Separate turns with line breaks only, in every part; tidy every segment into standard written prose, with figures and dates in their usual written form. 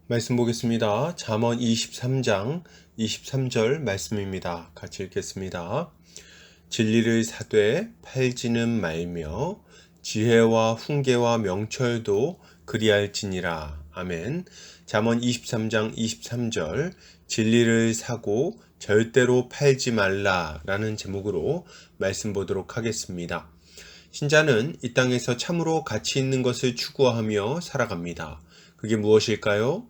말씀 보겠습니다. 잠언 23장 23절 말씀입니다. 같이 읽겠습니다. 진리를 사되 팔지는 말며 지혜와 훈계와 명철도 그리할지니라. 아멘. 잠언 23장 23절 진리를 사고 절대로 팔지 말라라는 제목으로 말씀 보도록 하겠습니다. 신자는 이 땅에서 참으로 가치 있는 것을 추구하며 살아갑니다. 그게 무엇일까요?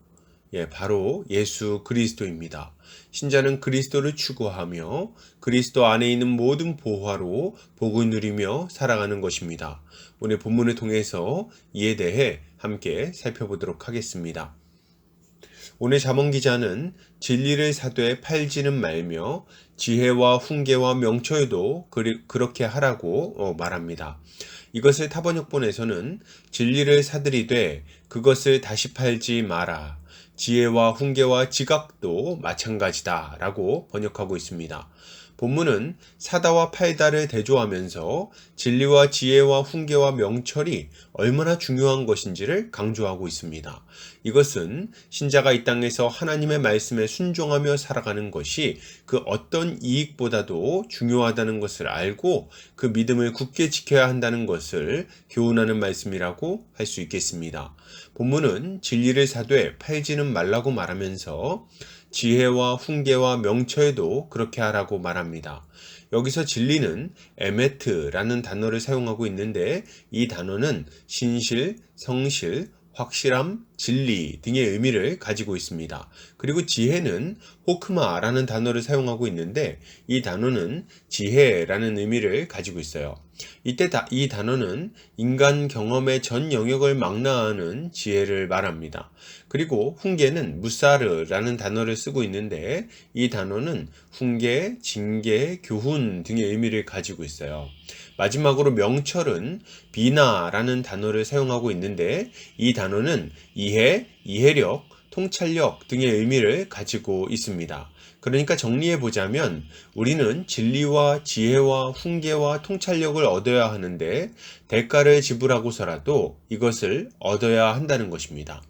바로 예수 그리스도입니다. 신자는 그리스도를 추구하며 그리스도 안에 있는 모든 보화로 복을 누리며 살아가는 것입니다. 오늘 본문을 통해서 이에 대해 함께 살펴보도록 하겠습니다. 오늘 잠언 기자는 진리를 사되 팔지는 말며 지혜와 훈계와 명철도 그렇게 하라고 말합니다. 이것을 타번역본에서는 진리를 사들이되 그것을 다시 팔지 마라. 지혜와 훈계와 지각도 마찬가지다 라고 번역하고 있습니다. 본문은 사다와 팔다를 대조하면서 진리와 지혜와 훈계와 명철이 얼마나 중요한 것인지를 강조하고 있습니다. 이것은 신자가 이 땅에서 하나님의 말씀에 순종하며 살아가는 것이 그 어떤 이익보다도 중요하다는 것을 알고 그 믿음을 굳게 지켜야 한다는 것을 교훈하는 말씀이라고 할 수 있겠습니다. 본문은 진리를 사되 팔지는 말라고 말하면서 지혜와 훈계와 명철도 그렇게 하라고 말합니다. 여기서 진리는 에메트라는 단어를 사용하고 있는데 이 단어는 신실, 성실, 확실함, 진리 등의 의미를 가지고 있습니다. 그리고 지혜는 호크마라는 단어를 사용하고 있는데 이 단어는 지혜라는 의미를 가지고 있어요. 이때 이 단어는 인간 경험의 전 영역을 망라하는 지혜를 말합니다. 그리고 훈계는 무사르라는 단어를 쓰고 있는데 이 단어는 훈계, 징계, 교훈 등의 의미를 가지고 있어요. 마지막으로 명철은 비나라는 단어를 사용하고 있는데 이 단어는 이해, 이해력, 통찰력 등의 의미를 가지고 있습니다. 그러니까 정리해 보자면 우리는 진리와 지혜와 훈계와 통찰력을 얻어야 하는데 대가를 지불하고서라도 이것을 얻어야 한다는 것입니다.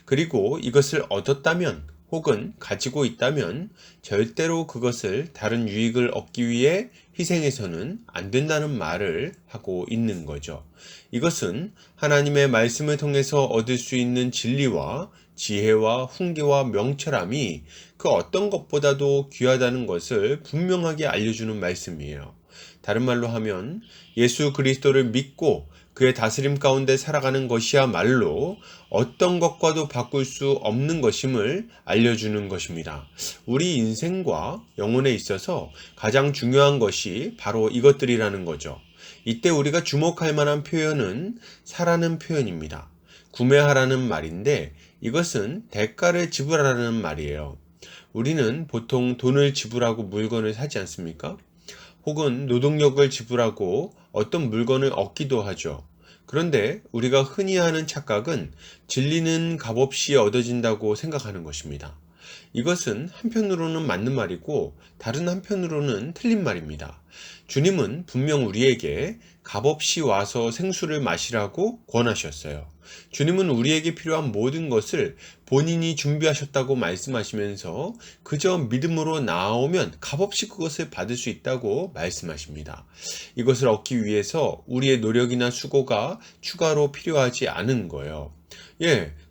그리고 이것을 얻었다면 혹은 가지고 있다면 절대로 그것을 다른 유익을 얻기 위해 희생해서는 안 된다는 말을 하고 있는 거죠. 이것은 하나님의 말씀을 통해서 얻을 수 있는 진리와 지혜와 훈계와 명철함이 그 어떤 것보다도 귀하다는 것을 분명하게 알려주는 말씀이에요. 다른 말로 하면 예수 그리스도를 믿고 그의 다스림 가운데 살아가는 것이야말로 어떤 것과도 바꿀 수 없는 것임을 알려주는 것입니다. 우리 인생과 영혼에 있어서 가장 중요한 것이 바로 이것들이라는 거죠. 이때 우리가 주목할 만한 표현은 사라는 표현입니다. 구매하라는 말인데 이것은 대가를 지불하라는 말이에요. 우리는 보통 돈을 지불하고 물건을 사지 않습니까? 혹은 노동력을 지불하고 어떤 물건을 얻기도 하죠. 그런데 우리가 흔히 하는 착각은 진리는 값없이 얻어진다고 생각하는 것입니다. 이것은 한편으로는 맞는 말이고 다른 한편으로는 틀린 말입니다. 주님은 분명 우리에게 값없이 와서 생수를 마시라고 권하셨어요. 주님은 우리에게 필요한 모든 것을 본인이 준비하셨다고 말씀하시면서 그저 믿음으로 나아오면 값없이 그것을 받을 수 있다고 말씀하십니다. 이것을 얻기 위해서 우리의 노력이나 수고가 추가로 필요하지 않은 거예요.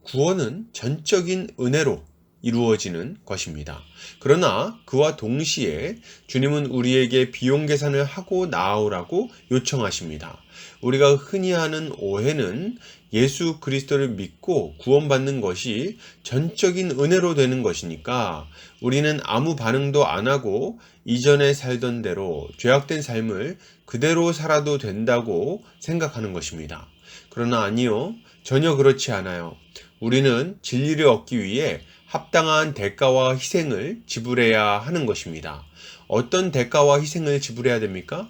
구원은 전적인 은혜로 이루어지는 것입니다. 그러나 그와 동시에 주님은 우리에게 비용 계산을 하고 나아오라고 요청하십니다. 우리가 흔히 하는 오해는 예수 그리스도를 믿고 구원받는 것이 전적인 은혜로 되는 것이니까 우리는 아무 반응도 안 하고 이전에 살던 대로 죄악된 삶을 그대로 살아도 된다고 생각하는 것입니다. 그러나 아니요, 전혀 그렇지 않아요. 우리는 진리를 얻기 위해 합당한 대가와 희생을 지불해야 하는 것입니다. 어떤 대가와 희생을 지불해야 됩니까?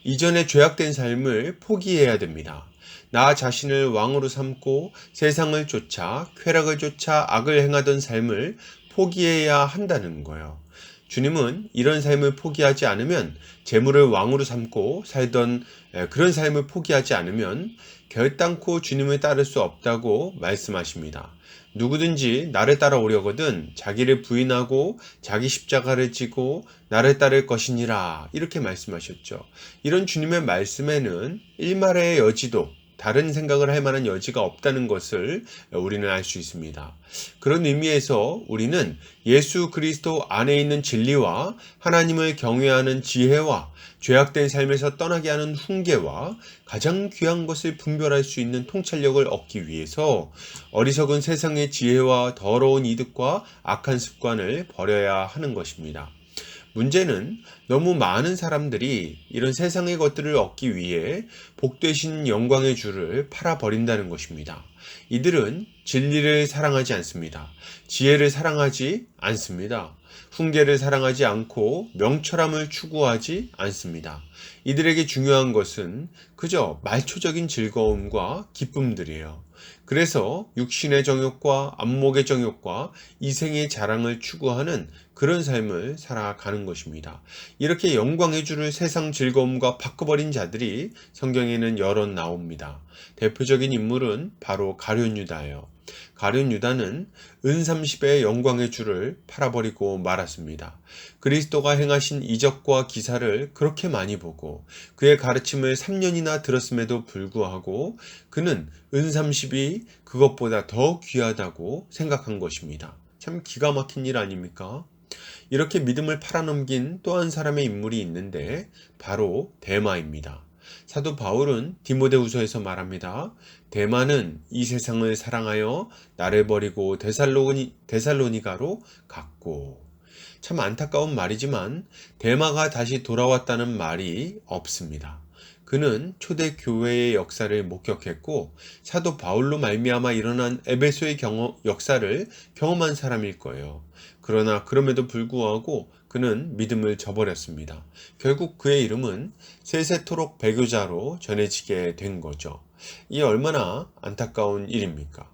이전에 죄악된 삶을 포기해야 됩니다. 나 자신을 왕으로 삼고 세상을 쫓아 쾌락을 쫓아 악을 행하던 삶을 포기해야 한다는 거예요. 주님은 이런 삶을 포기하지 않으면, 재물을 왕으로 삼고 살던 그런 삶을 포기하지 않으면 결단코 주님을 따를 수 없다고 말씀하십니다. 누구든지 나를 따라오려거든 자기를 부인하고 자기 십자가를 지고 나를 따를 것이니라, 이렇게 말씀하셨죠. 이런 주님의 말씀에는 일말의 여지도, 다른 생각을 할 만한 여지가 없다는 것을 우리는 알 수 있습니다. 그런 의미에서 우리는 예수 그리스도 안에 있는 진리와 하나님을 경외하는 지혜와 죄악된 삶에서 떠나게 하는 훈계와 가장 귀한 것을 분별할 수 있는 통찰력을 얻기 위해서 어리석은 세상의 지혜와 더러운 이득과 악한 습관을 버려야 하는 것입니다. 문제는 너무 많은 사람들이 이런 세상의 것들을 얻기 위해 복되신 영광의 주를 팔아버린다는 것입니다. 이들은 진리를 사랑하지 않습니다. 지혜를 사랑하지 않습니다. 훈계를 사랑하지 않고 명철함을 추구하지 않습니다. 이들에게 중요한 것은 그저 말초적인 즐거움과 기쁨들이에요. 그래서 육신의 정욕과 안목의 정욕과 이생의 자랑을 추구하는 그런 삶을 살아가는 것입니다. 이렇게 영광의 주를 세상 즐거움과 바꿔버린 자들이 성경에는 여럿 나옵니다. 대표적인 인물은 바로 가룟 유다예요. 가룟 유다는 은30의 영광의 주를 팔아버리고 말았습니다. 그리스도가 행하신 이적과 기사를 그렇게 많이 보고 그의 가르침을 3년이나 들었음에도 불구하고 그는 은30이 그것보다 더 귀하다고 생각한 것입니다. 참 기가 막힌 일 아닙니까? 이렇게 믿음을 팔아넘긴 또 한 사람의 인물이 있는데 바로 데마입니다. 사도 바울은 디모데후서에서 말합니다. 데마는 이 세상을 사랑하여 나를 버리고 데살로니가로 갔고. 참 안타까운 말이지만 데마가 다시 돌아왔다는 말이 없습니다. 그는 초대 교회의 역사를 목격했고 사도 바울로 말미암아 일어난 에베소의 역사를 경험한 사람일 거예요. 그러나 그럼에도 불구하고 그는 믿음을 저버렸습니다. 결국 그의 이름은 세세토록 배교자로 전해지게 된 거죠. 이 얼마나 안타까운 일입니까?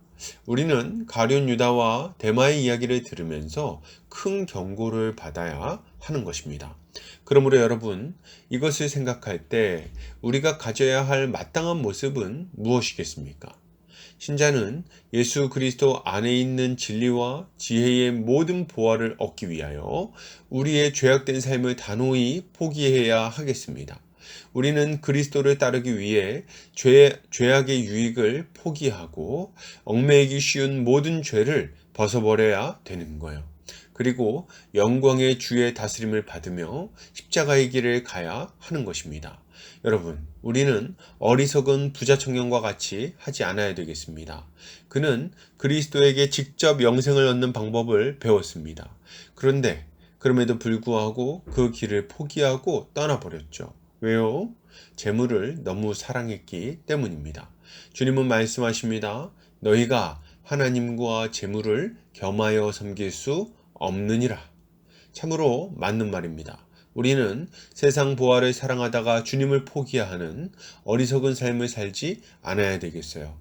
우리는 가룟 유다와 데마의 이야기를 들으면서 큰 경고를 받아야 하는 것입니다. 그러므로 여러분, 이것을 생각할 때 우리가 가져야 할 마땅한 모습은 무엇이겠습니까? 신자는 예수 그리스도 안에 있는 진리와 지혜의 모든 보화를 얻기 위하여 우리의 죄악된 삶을 단호히 포기해야 하겠습니다. 우리는 그리스도를 따르기 위해 죄악의 유익을 포기하고 얽매이기 쉬운 모든 죄를 벗어버려야 되는 거예요. 그리고 영광의 주의 다스림을 받으며 십자가의 길을 가야 하는 것입니다. 여러분, 우리는 어리석은 부자 청년과 같이 하지 않아야 되겠습니다. 그는 그리스도에게 직접 영생을 얻는 방법을 배웠습니다. 그런데 그럼에도 불구하고 그 길을 포기하고 떠나버렸죠. 왜요? 재물을 너무 사랑했기 때문입니다. 주님은 말씀하십니다. 너희가 하나님과 재물을 겸하여 섬길 수 없느니라. 참으로 맞는 말입니다. 우리는 세상 보화를 사랑하다가 주님을 포기하는 어리석은 삶을 살지 않아야 되겠어요.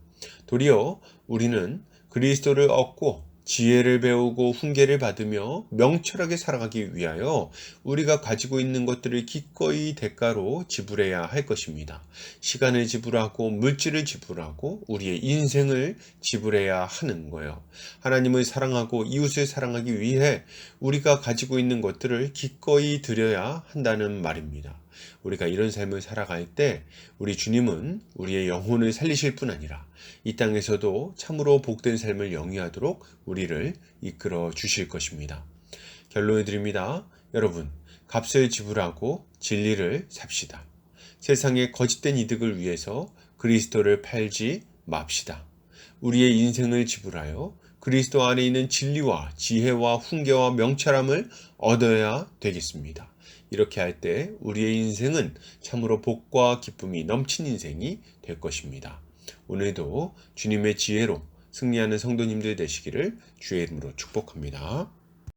도리어 우리는 그리스도를 얻고 지혜를 배우고 훈계를 받으며 명철하게 살아가기 위하여 우리가 가지고 있는 것들을 기꺼이 대가로 지불해야 할 것입니다. 시간을 지불하고 물질을 지불하고 우리의 인생을 지불해야 하는 거예요. 하나님을 사랑하고 이웃을 사랑하기 위해 우리가 가지고 있는 것들을 기꺼이 드려야 한다는 말입니다. 우리가 이런 삶을 살아갈 때 우리 주님은 우리의 영혼을 살리실 뿐 아니라 이 땅에서도 참으로 복된 삶을 영위하도록 우리를 이끌어 주실 것입니다. 결론을 드립니다. 여러분, 값을 지불하고 진리를 삽시다. 세상의 거짓된 이득을 위해서 그리스도를 팔지 맙시다. 우리의 인생을 지불하여 그리스도 안에 있는 진리와 지혜와 훈계와 명철함을 얻어야 되겠습니다. 이렇게 할 때 우리의 인생은 참으로 복과 기쁨이 넘친 인생이 될 것입니다. 오늘도 주님의 지혜로 승리하는 성도님들 되시기를 주의 이름으로 축복합니다.